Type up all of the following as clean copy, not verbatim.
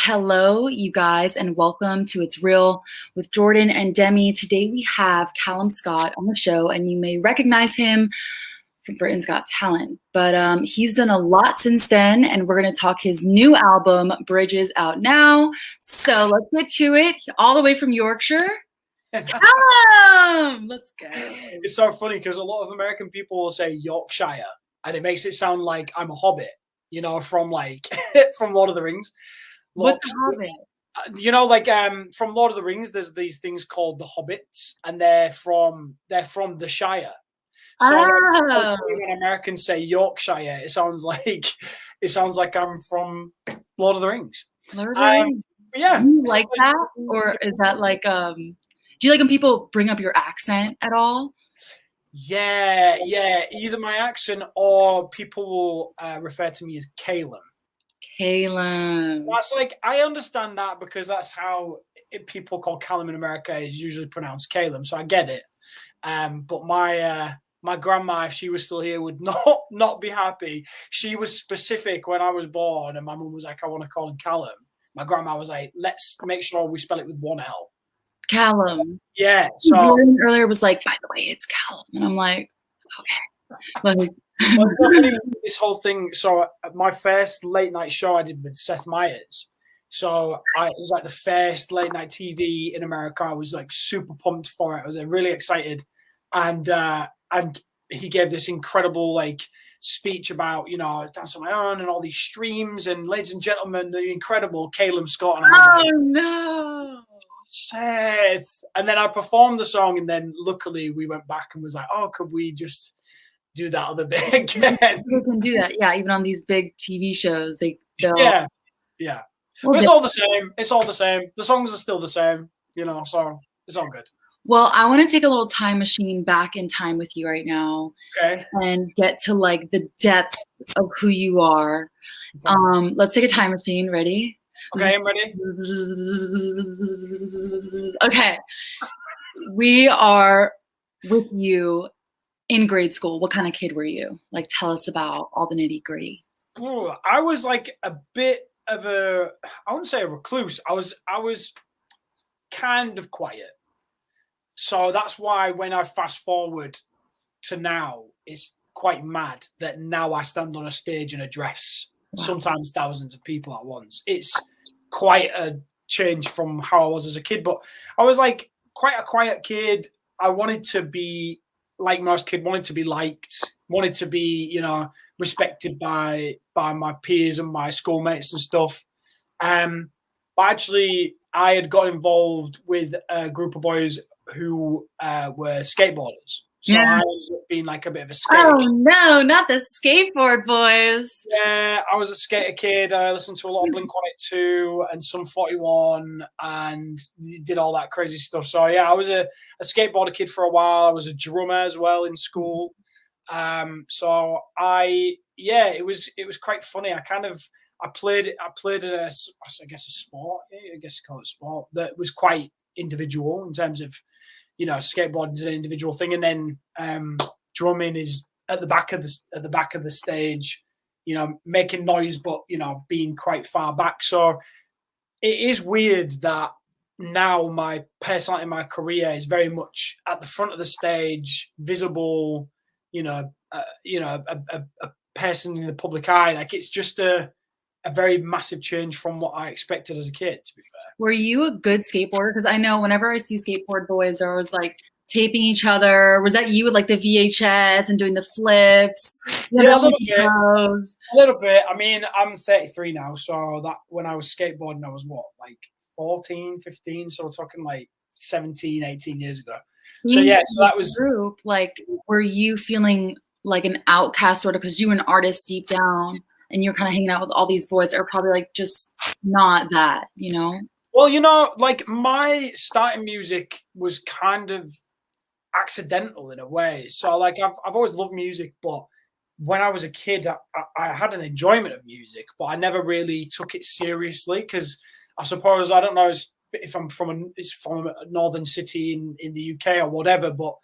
Hello, you guys, and welcome to It's Real with Jordan and Demi. Today we have Calum Scott on the show, and you may recognize him from Britain's Got Talent. But he's done a lot since then, and we're going to talk his new album, Bridges, out now. So let's get to it. All the way from Yorkshire. Calum! Let's go. It's so funny because a lot of American people will say Yorkshire, and it makes it sound like I'm a hobbit, you know, from from Lord of the Rings. What's a hobbit? You know, from Lord of the Rings, there's these things called the hobbits, and they're from the Shire. So when Americans say Yorkshire, it sounds like I'm from Lord of the Rings. Lord of the Rings. Yeah. Do you like that, or is that like do you like when people bring up your accent at all? Yeah. Either my accent or people will refer to me as Calum. Calum. That's I understand that because that's how people call Calum in America is usually pronounced Calum, so I get it. But my grandma, if she was still here, would not be happy. She was specific when I was born, and my mum was like, "I want to call him Calum." My grandma was like, "Let's make sure we spell it with one L." Calum. Yeah. So earlier was like, by the way, it's Calum, and I'm like, okay. This whole thing. So my first late night show I did with Seth Meyers. So it was like the first late night TV in America. I was like super pumped for it. I was really excited, and he gave this incredible speech about dance on my own and all these streams and ladies and gentlemen, the incredible Calum Scott. And I was no, Seth. And then I performed the song, and then luckily we went back and was like, oh, could we just do that other bit again? People can do that, yeah. Even on these big TV shows, they'll yeah. Well, it's all the same. It's all the same. The songs are still the same, so it's all good. Well, I want to take a little time machine back in time with you right now. Okay. And get to the depths of who you are. Okay. Let's take a time machine. Ready? Okay, I'm ready. Okay. We are with you in grade school. What kind of kid were you? Tell us about all the nitty gritty. Ooh, I was a bit of I wouldn't say a recluse. I was kind of quiet. So that's why when I fast forward to now, it's quite mad that now I stand on a stage and address sometimes thousands of people at once. It's quite a change from how I was as a kid, but I was quite a quiet kid. I wanted to be like most kids, wanted to be liked, wanted to be, respected by my peers and my schoolmates and stuff. But actually, I had got involved with a group of boys who were skateboarders. So I ended up being a bit of a skater. Oh, no, not the skateboard boys. Yeah, I was a skater kid. I listened to a lot of Blink-182 and Sum 41 and did all that crazy stuff. So, yeah, I was a skateboarder kid for a while. I was a drummer as well in school. So it was quite funny. I played in a sport. I guess you call it sport that was quite individual in terms of, skateboarding is an individual thing, and then drumming is at the back of the stage, making noise, but being quite far back. So it is weird that now my personality in my career is very much at the front of the stage, visible, a person in the public eye. It's just a very massive change from what I expected as a kid, to be fair. Were you a good skateboarder? Because I know whenever I see skateboard boys, they're always taping each other. Was that you with the VHS and doing the flips? Yeah, a little bit. I mean, I'm 33 now, so that when I was skateboarding, I was 14, 15. So we're talking 17, 18 years ago. So yeah, so that was group. Were you feeling like an outcast sort of because you were an artist deep down? And you're kind of hanging out with all these boys that are probably just not that, Well, my starting music was kind of accidental in a way. So I've always loved music, but when I was a kid, I had an enjoyment of music, but I never really took it seriously because I suppose, I don't know if I'm from a northern city in the UK or whatever, but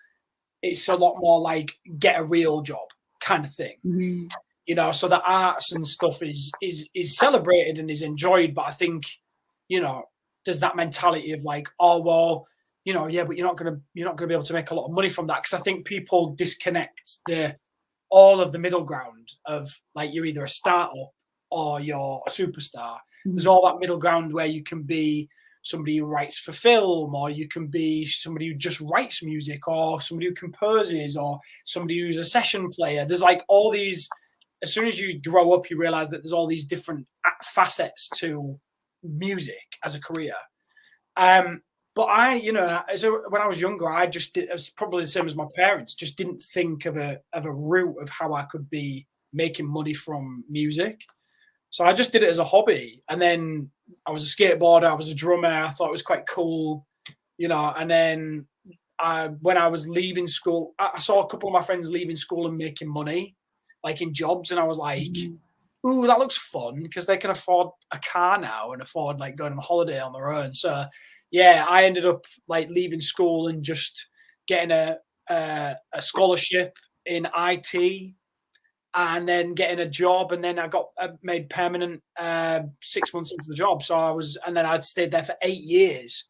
it's a lot more get a real job kind of thing. Mm-hmm. So the arts and stuff is celebrated and is enjoyed, but I think you know, there's that mentality of like, oh well, you know, yeah, but you're not gonna be able to make a lot of money from that, because I think people disconnect all of the middle ground of like you're either a startup or you're a superstar. There's all that middle ground where you can be somebody who writes for film, or you can be somebody who just writes music, or somebody who composes, or somebody who's a session player. There's like all these, as soon as you grow up, you realize that there's all these different facets to music as a career. But I, you know, when I was younger, I just did, it was probably the same as my parents, just didn't think of a route of how I could be making money from music. So I just did it as a hobby. And then I was a skateboarder, I was a drummer, I thought it was quite cool, you know. And then when I was leaving school, I saw a couple of my friends leaving school and making money, like in jobs. And I was like, ooh, that looks fun, because they can afford a car now and afford like going on a holiday on their own. So yeah, I ended up like leaving school and just getting a scholarship in IT, and then getting a job, and then I got made permanent 6 months into the job. So and then I'd stayed there for 8 years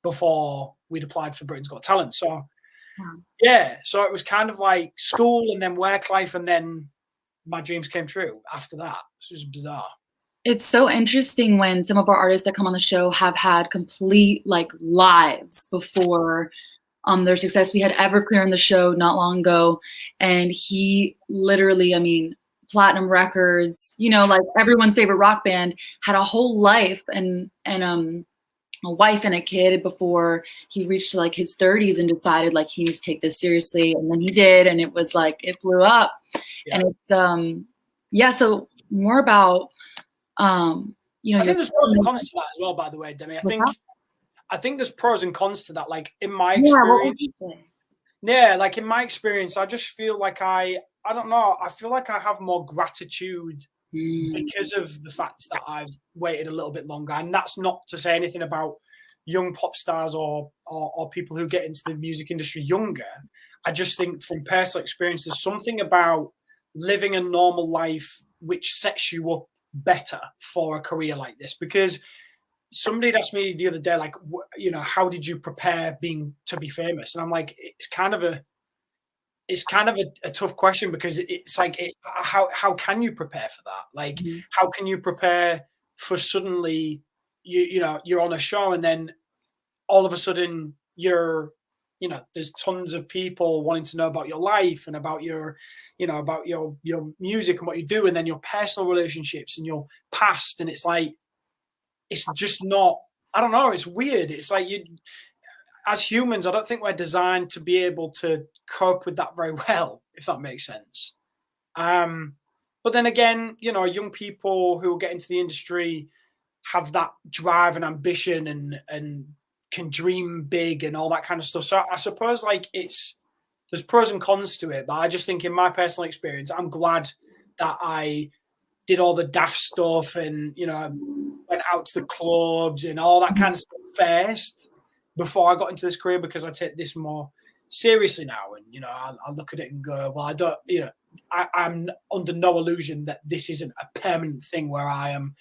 before we'd applied for Britain's Got Talent. So yeah, so it was kind of like school and then work life, and then my dreams came true after that. It was bizarre. It's so interesting when some of our artists that come on the show have had complete like lives before their success. We had Everclear on the show not long ago, and he literally, I mean, platinum records, you know, like everyone's favorite rock band, had a whole life and a wife and a kid before he reached like his 30s and decided like he needs to take this seriously. And then he did, and it was like it blew up. Yeah. And it's yeah, so more about you know, I think there's pros and cons to that as well, by the way, Demi. I think there's pros and cons to that. Like in my experience, like in my experience, I just feel like I don't know. I feel like I have more gratitude because of the fact that I've waited a little bit longer. And that's not to say anything about young pop stars or people who get into the music industry younger. I just think from personal experience, there's something about living a normal life which sets you up better for a career like this. Because somebody asked me the other day, like, you know, how did you prepare to be famous? And I'm like, it's kind of a tough question, because it's like, how can you prepare for that? Like, how can you prepare for suddenly you know, you're on a show, and then all of a sudden you know, there's tons of people wanting to know about your life and about your, you know, about your music and what you do, and then your personal relationships and your past. And it's like, it's just not, I don't know, it's weird. It's like as humans, I don't think we're designed to be able to cope with that very well, if that makes sense. But then again, you know, young people who get into the industry have that drive and ambition and can dream big and all that kind of stuff. So I suppose like there's pros and cons to it, but I just think in my personal experience, I'm glad that I did all the daft stuff and, you know, went out to the clubs and all that kind of stuff first before I got into this career, because I take this more seriously now. And, you know, I look at it and go, well, I don't, you know, I'm under no illusion that this isn't a permanent thing where I am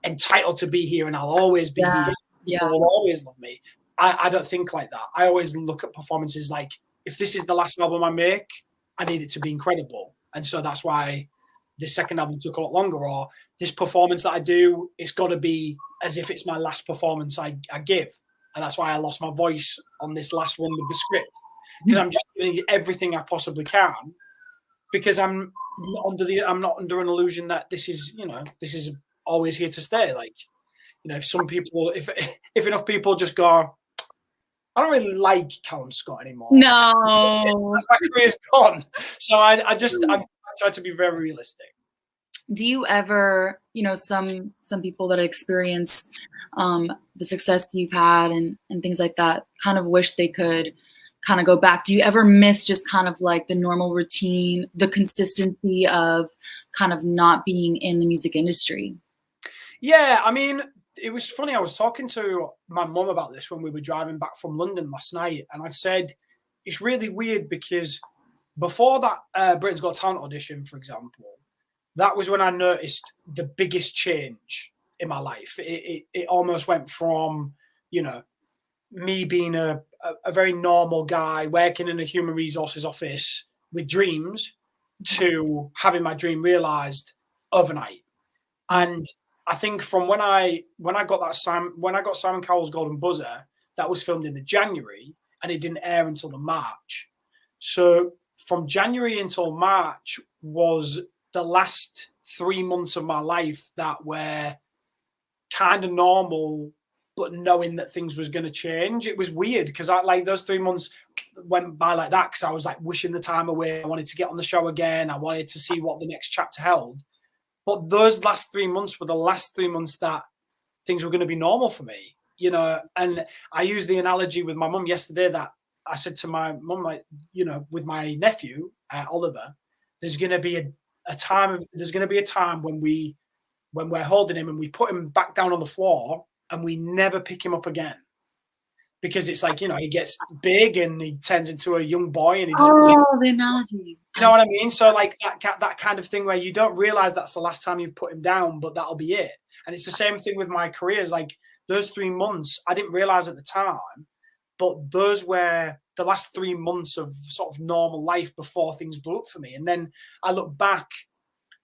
entitled to be here and I'll always be here. People will always love me. I don't think like that. I always look at performances like, if this is the last album I make, I need it to be incredible. And so that's why the second album took a lot longer, or this performance that I do, it's got to be as if it's my last performance I give. And that's why I lost my voice on this last one with the script, because I'm just doing everything I possibly can, because I'm not under an illusion that this is, you know, this is always here to stay. Like, you know, if enough people just go, I don't really like Calum Scott anymore. No, that's my career's gone. So I try to be very realistic. Do you ever, you know, some people that experience the success you've had and things like that kind of wish they could kind of go back? Do you ever miss just kind of like the normal routine, the consistency of kind of not being in the music industry? Yeah, I mean, it was funny. I was talking to my mum about this when we were driving back from London last night, and I said, it's really weird because before that Britain's Got Talent audition, for example, that was when I noticed the biggest change in my life. It almost went from, you know, me being a very normal guy working in a human resources office with dreams to having my dream realized overnight. And I think from when I got Simon Cowell's Golden Buzzer, that was filmed in the January and it didn't air until the March. So from January until March was the last 3 months of my life that were kind of normal, but knowing that things was going to change. It was weird because I like those 3 months went by like that because I was like wishing the time away. I wanted to get on the show again. I wanted to see what the next chapter held. But those last 3 months were the last 3 months that things were going to be normal for me, you know. And I used the analogy with my mum yesterday that I said to my mum, like, you know, with my nephew, Oliver, there's going to be a time when we're holding him and we put him back down on the floor and we never pick him up again. Because it's like, you know, he gets big and he turns into a young boy and he just the analogy. You know what I mean? So like that kind of thing where you don't realize that's the last time you've put him down, but that'll be it. And it's the same thing with my careers. Like those 3 months, I didn't realize at the time, but those were the last 3 months of sort of normal life before things blew up for me. And then I look back,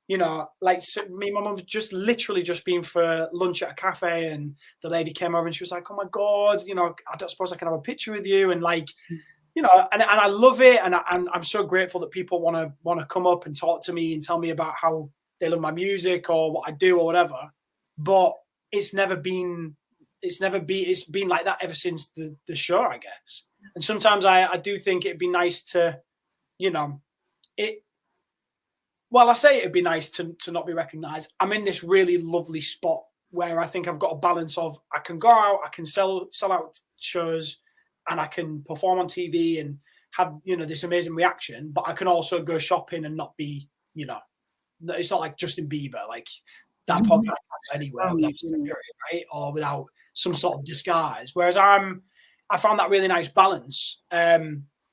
you know, like me and my mum just literally just been for lunch at a cafe and the lady came over and she was like, oh my God, you know, I don't suppose I can have a picture with you. And like, you know, and I love it. And I'm so grateful that people want to come up and talk to me and tell me about how they love my music or what I do or whatever. But it's been like that ever since the show, I guess. And sometimes I do think it'd be nice to, you know, I say it'd be nice to not be recognized. I'm in this really lovely spot where I think I've got a balance of I can go out, I can sell out shows, and I can perform on TV and have, you know, this amazing reaction, but I can also go shopping and not be, you know, it's not like Justin Bieber, like that podcast anywhere without security, right? Or without some sort of disguise. Whereas I found that really nice balance.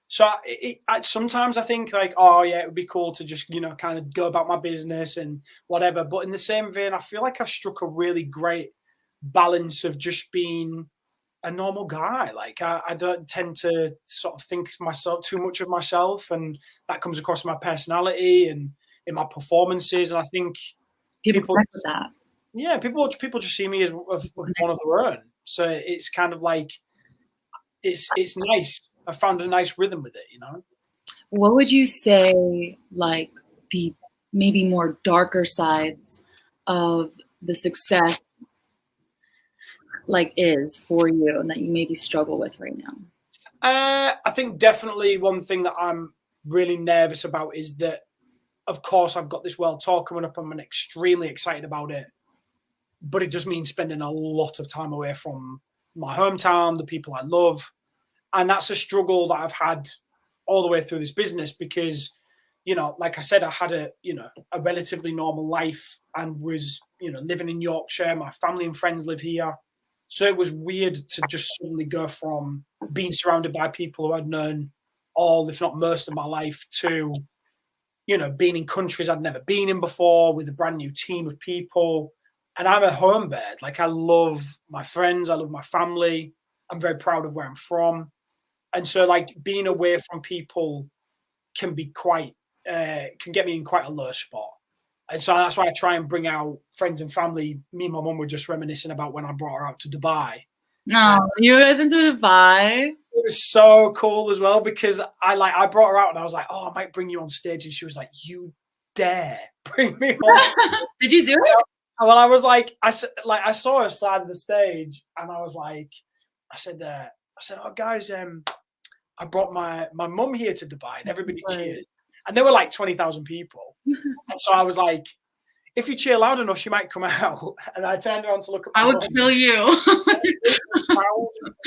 So sometimes I think like, oh yeah, it would be cool to just, you know, kind of go about my business and whatever. But in the same vein, I feel like I've struck a really great balance of just being a normal guy. Like I don't tend to sort of think too much of myself, and that comes across in my personality and in my performances. And I think people with that. Yeah, people just see me as one of their own. So it's kind of like it's nice. I found a nice rhythm with it, you know. What would you say, like, the maybe more darker sides of the success, like, is for you and that you maybe struggle with right now? I think definitely one thing that I'm really nervous about is that, of course, I've got this World Tour coming up. I'm extremely excited about it, but it does mean spending a lot of time away from my hometown, the people I love. And that's a struggle that I've had all the way through this business because, you know, like I said, I had a relatively normal life and was, you know, living in Yorkshire. My family and friends live here. So it was weird to just suddenly go from being surrounded by people who I'd known all, if not most of my life, to, you know, being in countries I'd never been in before with a brand new team of people. And I'm a home bird. Like, I love my friends. I love my family. I'm very proud of where I'm from. And so, like, being away from people can be can get me in quite a low spot. And so that's why I try and bring out friends and family. Me and my mum were just reminiscing about when I brought her out to Dubai. No, you guys into Dubai? It was so cool as well because I brought her out and I was like, oh, I might bring you on stage. And she was like, you dare bring me on? Did you do it? Well, I was like, I saw her side of the stage and I was like, I said, oh, guys, I brought my mum here to Dubai and everybody cheered. And there were like 20,000 people. And so I was like, if you cheer loud enough, she might come out. And I turned around to look at my mum. I would kill you.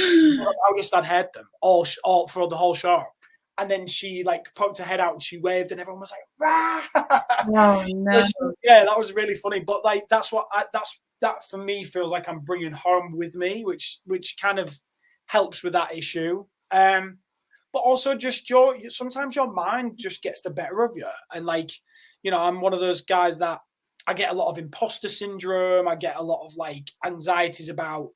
I just had heard them all for the whole show. And then she like poked her head out and she waved and everyone was like, rah! Oh, no. So, yeah, that was really funny. But like, that for me feels like I'm bringing home with me, which kind of helps with that issue. But also just sometimes your mind just gets the better of you. And like, you know, I'm one of those guys that I get a lot of imposter syndrome. I get a lot of like anxieties about,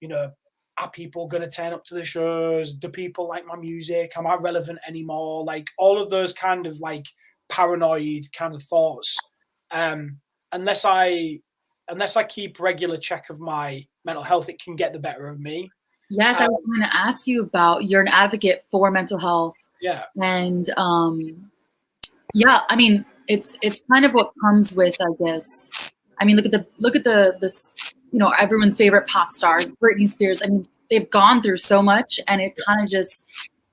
you know, are people going to turn up to the shows? Do people like my music? Am I relevant anymore? Like all of those kind of like paranoid kind of thoughts. Unless I keep regular check of my mental health, it can get the better of me. Yes, I was going to ask you about, you're an advocate for mental health. Yeah. And yeah, I mean, it's kind of what comes with, I guess. I mean, look at this, you know, everyone's favorite pop stars, Britney Spears. I mean, they've gone through so much, and it kind of just,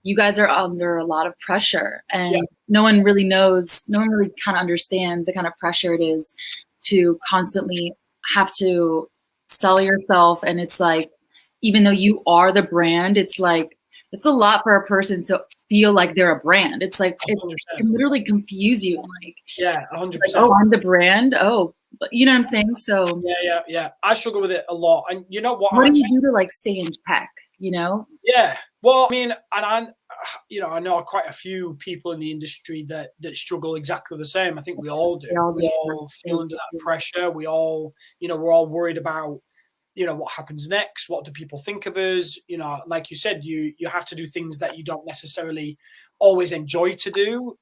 you guys are under a lot of pressure, and no one really knows, no one really kind of understands the kind of pressure it is to constantly have to sell yourself. And it's like, even though you are the brand, it's like, it's a lot for a person to feel like they're a brand. It's like, it can literally confuse you. Like, 100%. Like, oh, I'm the brand. Oh, you know what I'm saying? So yeah. I struggle with it a lot. And you know what? What do you do to like stay in check, you know? Yeah. Well, I mean, and I know quite a few people in the industry that struggle exactly the same. I think we all do. We all feel under that pressure. We all, you know, we're all worried about, you know, what happens next? What do people think of us? You know, like you said, you have to do things that you don't necessarily always enjoy to do.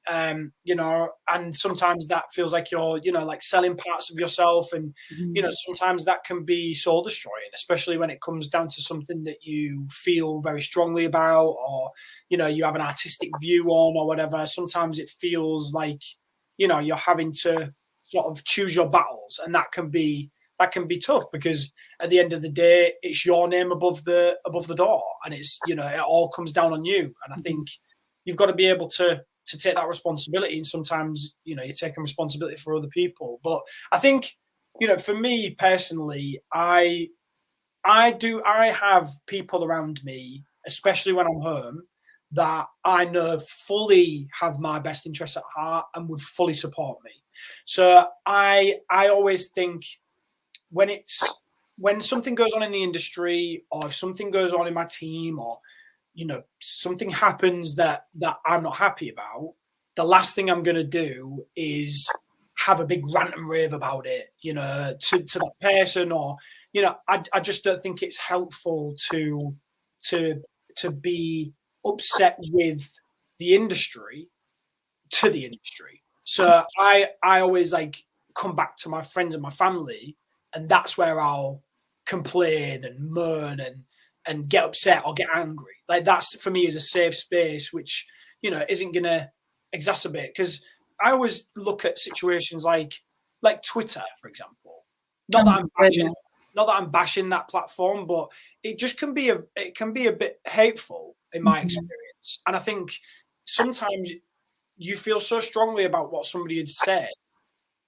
You know, and sometimes that feels like you're, you know, like selling parts of yourself. And, you know, sometimes that can be soul destroying, especially when it comes down to something that you feel very strongly about, or, you know, you have an artistic view on or whatever. Sometimes it feels like, you know, you're having to sort of choose your battles, and that can be tough, because at the end of the day, it's your name above the door, and it's, you know, it all comes down on you. And I think you've got to be able to take that responsibility. And sometimes, you know, you're taking responsibility for other people. But I think, you know, for me personally, I have people around me, especially when I'm home, that I know fully have my best interests at heart and would fully support me. So I always think, when something goes on in the industry, or if something goes on in my team, or, you know, something happens that I'm not happy about, the last thing I'm going to do is have a big rant and rave about it, you know, to that person. Or, you know, I just don't think it's helpful to be upset with the industry, to the industry. So I always like come back to my friends and my family, and that's where I'll complain and moan and get upset or get angry. Like, that's, for me, is a safe space, which, you know, isn't going to exacerbate. Because I always look at situations like Twitter, for example. Not that I'm bashing that platform, but it just can be a bit hateful in my experience. And I think sometimes you feel so strongly about what somebody had said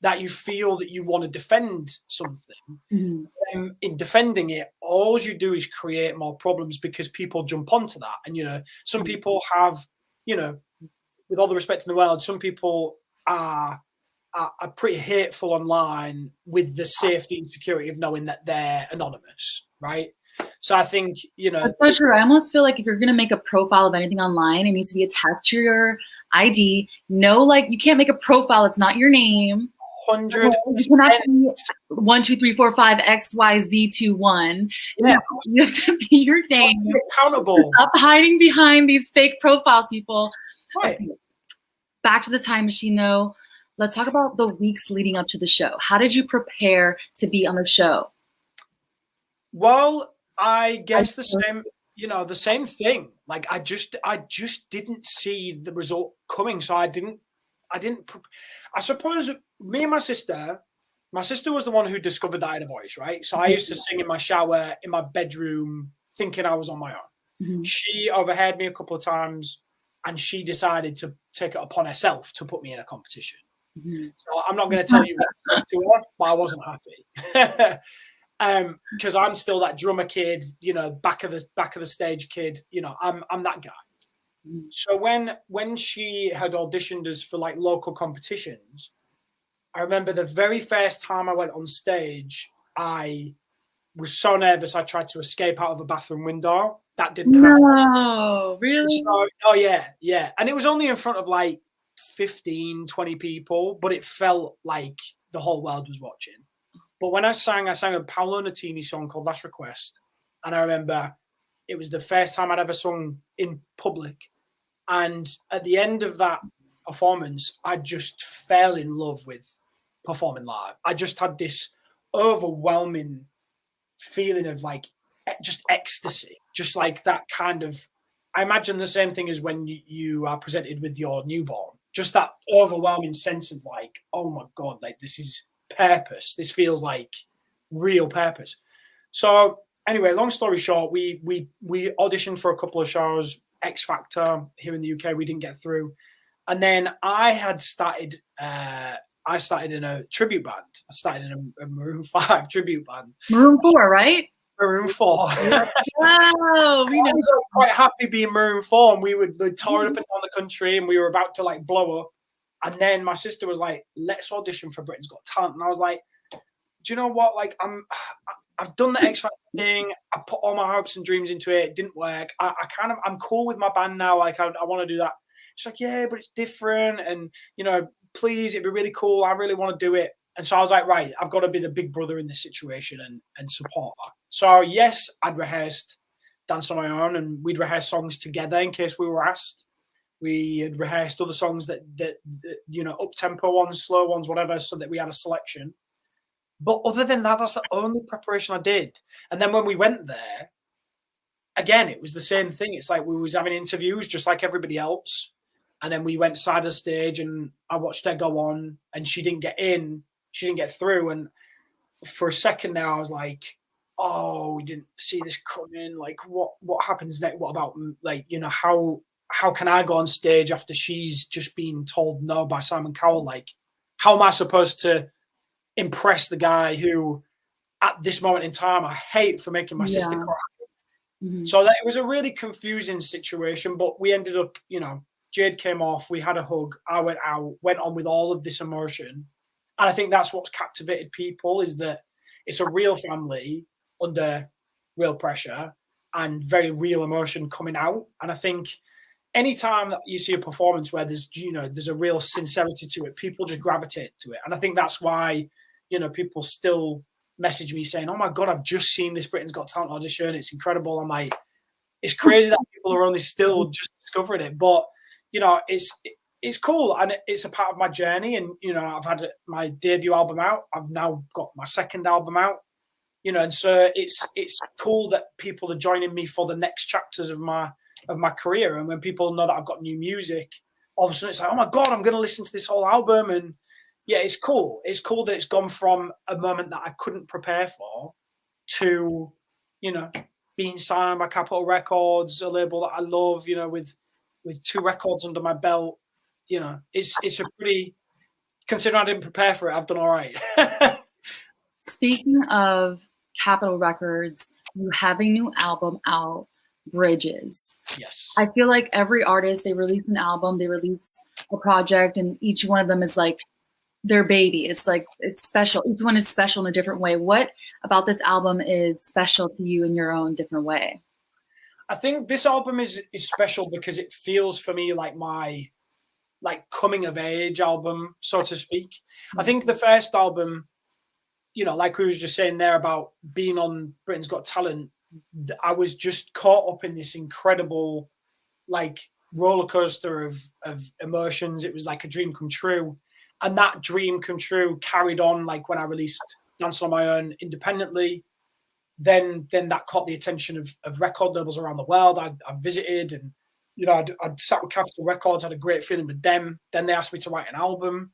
that you feel that you want to defend something. In defending it, all you do is create more problems, because people jump onto that. And, you know, some people have, you know, with all the respect in the world, some people are pretty hateful online with the safety and security of knowing that they're anonymous, right? So I think, you know, that's so true. I almost feel like if you're going to make a profile of anything online, it needs to be attached to your ID. No, like, you can't make a profile, it's not your name. 100%. You cannot be 1, 2, 3, 4, 5 XYZ21. Yeah. You have to be your name. Accountable. Stop hiding behind these fake profiles, people. Right. Okay. Back to the time machine, though. Let's talk about the weeks leading up to the show. How did you prepare to be on the show? Well, I guess the same thing. Like, I just didn't see the result coming, so I suppose me and my sister was the one who discovered that I had a voice, right? So I used to sing in my shower, in my bedroom, thinking I was on my own. She overheard me a couple of times, and she decided to take it upon herself to put me in a competition. So I'm not going to tell you what I said to her, but I wasn't happy. Because I'm still that drummer kid, you know, back of the stage kid. You know, I'm that guy. So when she had auditioned us for like local competitions, I remember the very first time I went on stage, I was so nervous I tried to escape out of a bathroom window. That didn't happen. No, really? So, oh yeah. And it was only in front of like 15, 20 people, but it felt like the whole world was watching. But when I sang a Paolo Nutini song called Last Request. And I remember it was the first time I'd ever sung in public. And at the end of that performance, I just fell in love with performing live. I just had this overwhelming feeling of like just ecstasy, just like that kind of, I imagine the same thing as when you are presented with your newborn, just that overwhelming sense of like, oh my God, like this is purpose. This feels like real purpose. So anyway, long story short, we auditioned for a couple of shows, X Factor here in the UK, we didn't get through. And then I had started, I started in a tribute band. I started in a Maroon 5 tribute band. Maroon 4, right? Maroon 4. Oh, we know. I was quite happy being Maroon 4, and we would tour up and down the country, and we were about to like blow up. And then my sister was like, "Let's audition for Britain's Got Talent." And I was like, "Do you know what? Like, I've done the X Factor thing. I put all my hopes and dreams into it. It didn't work. I'm cool with my band now. Like, I want to do that." She's like, "Yeah, but it's different, and you know, please, it'd be really cool. I really want to do it." And so I was like, right, I've got to be the big brother in this situation and support her. So yes, I'd rehearsed Dance on My Own, and we'd rehearse songs together in case we were asked. We had rehearsed other songs that you know, up-tempo ones, slow ones, whatever, so that we had a selection. But other than that, that's the only preparation I did. And then when we went there, again, it was the same thing. It's like we was having interviews just like everybody else. And then we went side of the stage, and I watched her go on, and she didn't get in. She didn't get through. And for a second now, I was like, oh, we didn't see this coming. Like, what happens next? What about, like, you know, how can I go on stage after she's just been told no by Simon Cowell? Like, how am I supposed to impress the guy who, at this moment in time, I hate for making my sister cry? Mm-hmm. So that it was a really confusing situation, but we ended up, you know, Jade came off, we had a hug, I went out, went on with all of this emotion. And I think that's what's captivated people, is that it's a real family under real pressure and very real emotion coming out. And I think anytime that you see a performance where there's, you know, there's a real sincerity to it, people just gravitate to it. And I think that's why, you know, people still message me saying, "Oh my God, I've just seen this Britain's Got Talent audition. It's incredible." I'm like, it's crazy that people are only still just discovering it. But, you know, it's cool, and it's a part of my journey. And, you know, I've had my debut album out. I've now got my second album out, you know, and so it's cool that people are joining me for the next chapters of my career. And when people know that I've got new music, all of a sudden it's like, oh my God, I'm going to listen to this whole album. And yeah, it's cool. It's cool that it's gone from a moment that I couldn't prepare for to, you know, being signed by Capitol Records, a label that I love, you know, with 2 records under my belt. You know, it's a pretty, considering I didn't prepare for it, I've done all right. Speaking of Capitol Records, you have a new album out, Bridges. Yes. I feel like every artist, they release an album, they release a project, and each one of them is like their baby. It's like, it's special. Each one is special in a different way. What about this album is special to you in your own different way? I think this album is special because it feels for me like my coming of age album, so to speak. I think the first album, you know, like we was just saying there about being on Britain's Got Talent, I was just caught up in this incredible, like, roller coaster of emotions. It was like a dream come true. And that dream come true carried on, like when I released Dance on My Own independently. Then that caught the attention of record labels around the world. I visited, and, you know, I'd sat with Capitol Records, had a great feeling with them. Then they asked me to write an album.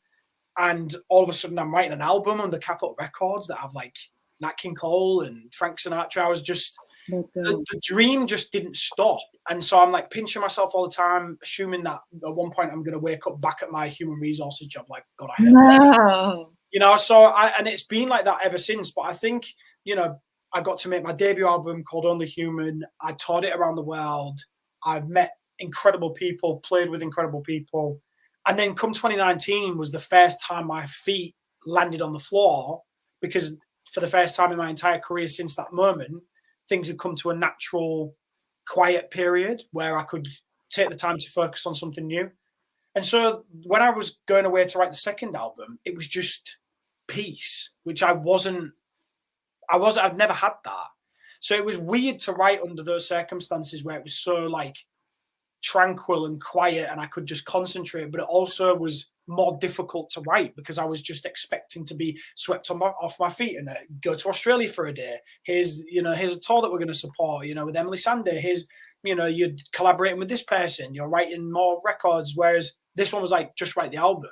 And all of a sudden I'm writing an album under Capitol Records that have like Nat King Cole and Frank Sinatra. I was just, the dream just didn't stop. And so I'm like pinching myself all the time, assuming that at one point I'm going to wake up back at my human resources job. Like, God, I hate that. You know, so and it's been like that ever since. But I think, you know, I got to make my debut album called Only Human. I toured it around the world. I've met incredible people, played with incredible people. And then come 2019 was the first time my feet landed on the floor, because for the first time in my entire career since that moment, things had come to a natural, quiet period where I could take the time to focus on something new. And so when I was going away to write the second album, it was just peace, which I've never had that. So it was weird to write under those circumstances where it was so like tranquil and quiet and I could just concentrate, but it also was more difficult to write because I was just expecting to be swept off my feet and go to Australia for a day. Here's a tour that we're going to support, with Emily Sandé. Here's, you're collaborating with this person, you're writing more records, whereas this one was like, just write the album.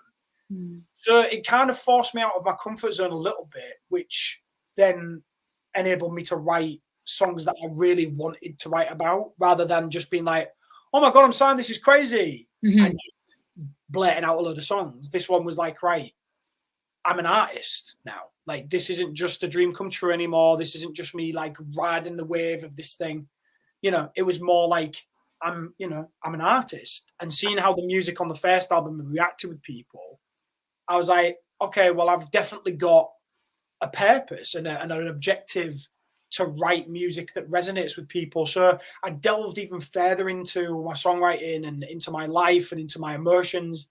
So it kind of forced me out of my comfort zone a little bit, which then enabled me to write songs that I really wanted to write about, rather than just being like, oh my God, I'm signed, this is crazy. And just blurting out a load of songs. This one was like, right, I'm an artist now. Like, this isn't just a dream come true anymore. This isn't just me like riding the wave of this thing. It was more like, I'm an artist. And seeing how the music on the first album reacted with people, I was like, okay, well, I've definitely got a purpose and an objective to write music that resonates with people. So I delved even further into my songwriting and into my life and into my emotions.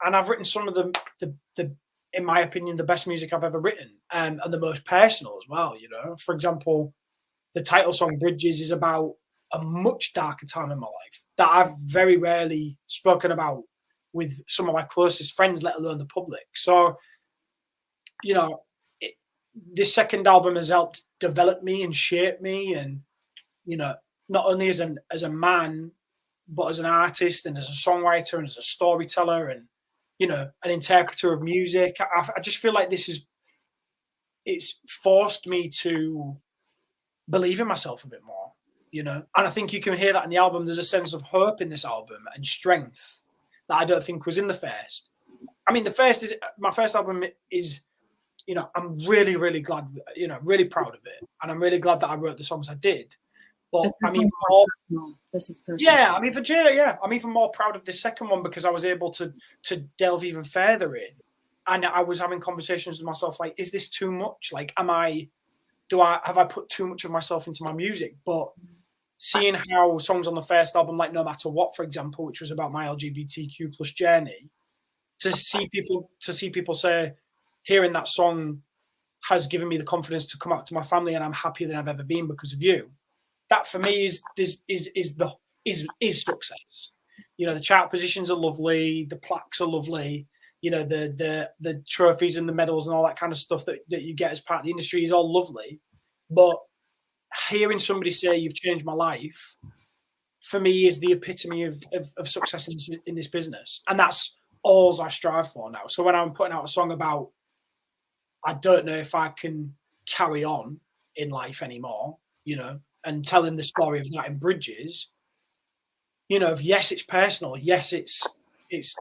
And I've written some of the in my opinion, the best music I've ever written, and the most personal as well. For example, the title song Bridges is about a much darker time in my life that I've very rarely spoken about with some of my closest friends, let alone the public. So, this second album has helped develop me and shape me, and not only as a man, but as an artist and as a songwriter and as a storyteller and an interpreter of music. I just feel like it's forced me to believe in myself a bit more, and I think you can hear that in the album. There's a sense of hope in this album and strength that I don't think was in the first. I mean, my first album is, I'm really, really glad, really proud of it. And I'm really glad that I wrote the songs I did. But I'm even more, this is personal. Yeah, I'm even more proud of the second one because I was able to delve even further in. And I was having conversations with myself like, is this too much? Like, have I put too much of myself into my music? But seeing how songs on the first album, like No Matter What, for example, which was about my LGBTQ plus journey, to see people say, hearing that song has given me the confidence to come out to my family, and I'm happier than I've ever been because of you. That for me is success. The chart positions are lovely, the plaques are lovely, the trophies and the medals and all that kind of stuff that you get as part of the industry is all lovely. But hearing somebody say you've changed my life, for me, is the epitome of success in this business. And that's all I strive for now. So when I'm putting out a song about, I don't know if I can carry on in life anymore, and telling the story of that in Bridges, yes, it's personal. Yes, it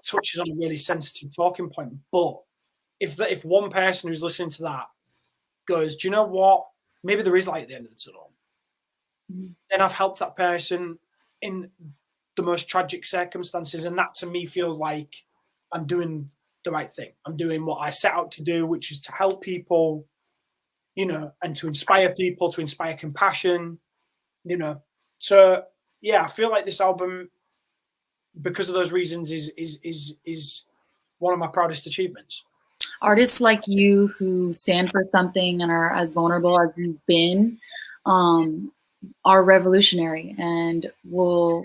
touches on a really sensitive talking point. But if one person who's listening to that goes, do you know what? Maybe there is light at the end of the tunnel. Then I've helped that person in the most tragic circumstances. And that to me feels like I'm doing the right thing. I'm doing what I set out to do, which is to help people, and to inspire people, to inspire compassion, So yeah, I feel like this album, because of those reasons, is one of my proudest achievements. Artists like you who stand for something and are as vulnerable as you've been, are revolutionary and will,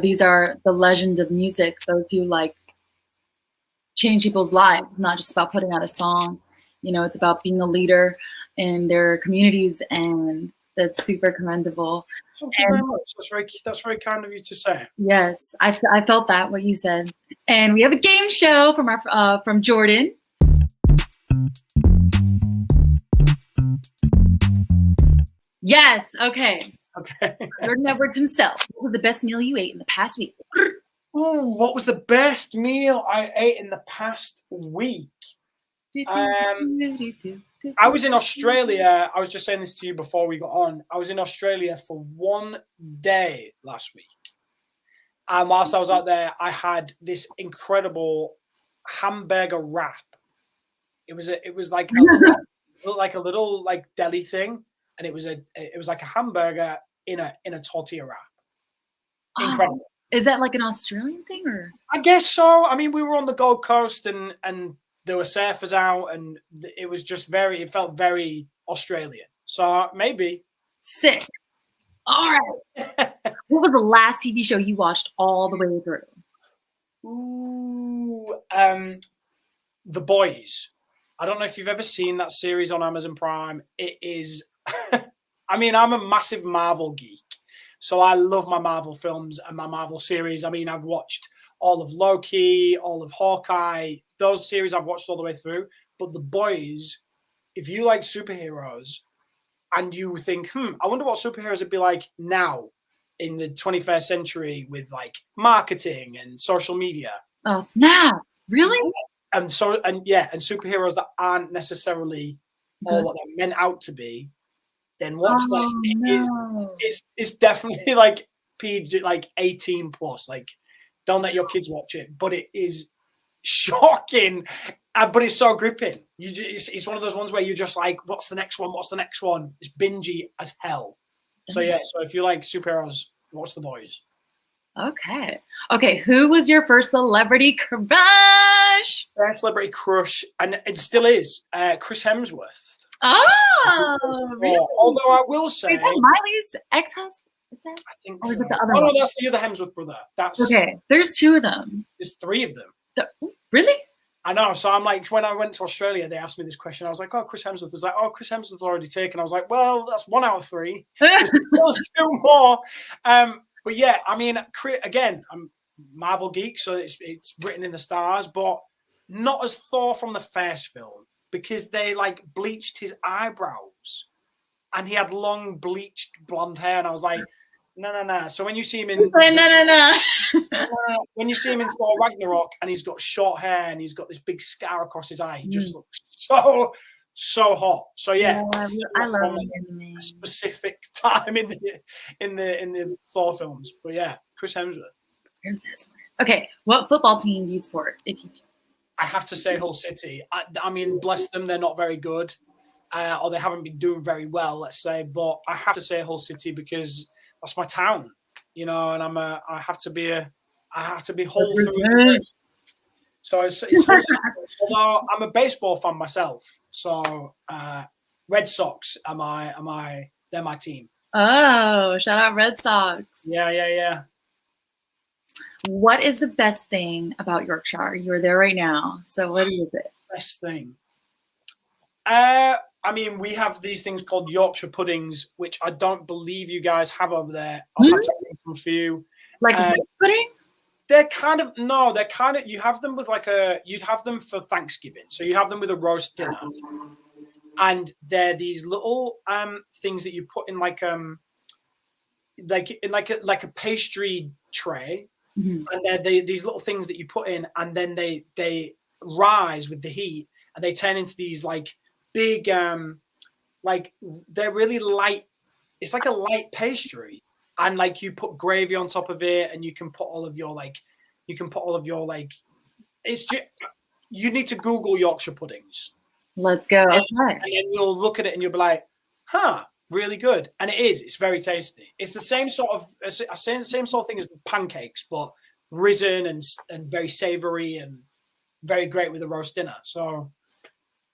these are the legends of music. Those who like change people's lives. It's not just about putting out a song. It's about being a leader in their communities, and that's super commendable. Thank you very much. That's very kind of you to say. Yes, I felt that, what you said. And we have a game show from Jordan. Yes, okay. Jordan Edwards himself. What was the best meal you ate in the past week? Oh, what was the best meal I ate in the past week? I was in Australia. I was just saying this to you before we got on. I was in Australia for one day last week. And whilst I was out there, I had this incredible hamburger wrap. It was like a little like deli thing, and it was like a hamburger in a tortilla wrap. Incredible. Is that like an Australian thing, or? I guess so. I mean, we were on the Gold Coast, and there were surfers out, and it was just it felt very Australian. So maybe. Sick. All right. What was the last TV show you watched all the way through? Ooh, The Boys. I don't know if you've ever seen that series on Amazon Prime. It is, I mean, I'm a massive Marvel geek. So I love my Marvel films and my Marvel series. I mean, I've watched all of Loki, all of Hawkeye. Those series I've watched all the way through. But The Boys, if you like superheroes and you think, I wonder what superheroes would be like now in the 21st century with like marketing and social media. Oh, snap. Really? And superheroes that aren't necessarily all what they're meant out to be, then watch that. No. It's definitely like PG, like 18 plus. Like, don't let your kids watch it. But it is shocking, but it's so gripping. It's one of those ones where you're just like, what's the next one? What's the next one? It's bingey as hell. So yeah, so if you like superheroes, watch The Boys. Okay. Who was your first celebrity crush? First celebrity crush, and it still is Chris Hemsworth. Oh, really? Although I will say, is that Miley's ex-husband? Is that? I think. Or is So. it the other one? one? No, that's the other Hemsworth brother. That's Okay. There's two of them. There's three of them. Really? I know. So I'm like, when I went to Australia, they asked me this question. I was like, oh, Chris Hemsworth. Was like, oh, Chris Hemsworth's already taken. I was like, well, that's 1 out of 3. There's still 2 more. But yeah, I mean, again, I'm Marvel geek, so it's written in the stars, but not as Thor from the first film, because they like bleached his eyebrows and he had long bleached blonde hair, and I was like, no. So when you see him in when you see him in Thor Ragnarok and he's got short hair and he's got this big scar across his eye, he just looks so hot. So yeah, I love a specific time in the Thor films. But yeah, Chris Hemsworth. Okay, what football team do you support? I have to say Hull City. I mean, bless them, they're not very good, or they haven't been doing very well, let's say. But I have to say Hull City because that's my town, you know, and I have to be Hull through. So it's Hull City. Although I'm a baseball fan myself, so Red Sox they're my team. Oh, shout out Red Sox. Yeah. What is the best thing about Yorkshire? You're there right now. So what is it? Best thing. I mean, we have these things called Yorkshire puddings, which I don't believe you guys have over there. I'll have to get them for you. Like pudding? They're kind of you have them with you'd have them for Thanksgiving. So you have them with a roast dinner. And they're these little things that you put in like a pastry tray. Mm-hmm. And they're these little things that you put in, and then they rise with the heat, and they turn into these like big like they're really light. It's like a light pastry, and like you put gravy on top of it, and you can put all of your it's just, you need to Google Yorkshire puddings. Let's go. Okay. And then you'll look at it and you'll be like, really good. And it is. It's very tasty. It's the same sort of thing as pancakes, but risen and very savory and very great with a roast dinner. So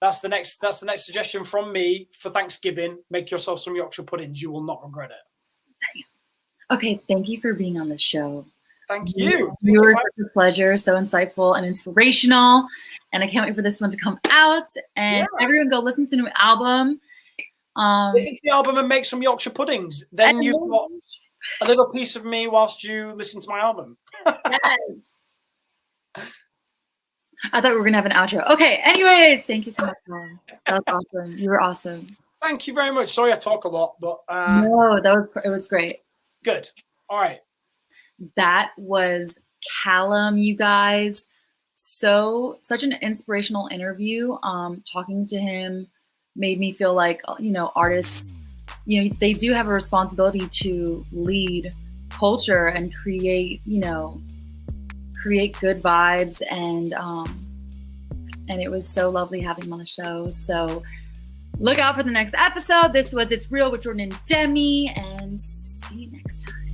that's the next suggestion from me for Thanksgiving. Make yourself some Yorkshire puddings. You will not regret it. Okay, thank you for being on the show. Thank you. You were such a pleasure, so insightful and inspirational. And I can't wait for this one to come out. And everyone go listen to the new album. Listen to the album and make some Yorkshire puddings. Then you've got a little piece of me whilst you listen to my album. Yes. I thought we were going to have an outro. Okay, anyways, thank you so much, Mom. That was awesome. You were awesome. Thank you very much. Sorry I talk a lot, but... No, it was great. Good. All right. That was Calum, you guys. Such an inspirational interview. Talking to him made me feel like, artists, they do have a responsibility to lead culture and create good vibes, and it was so lovely having him on the show. So look out for the next episode. This was It's Real with Jordan and Demi, and see you next time.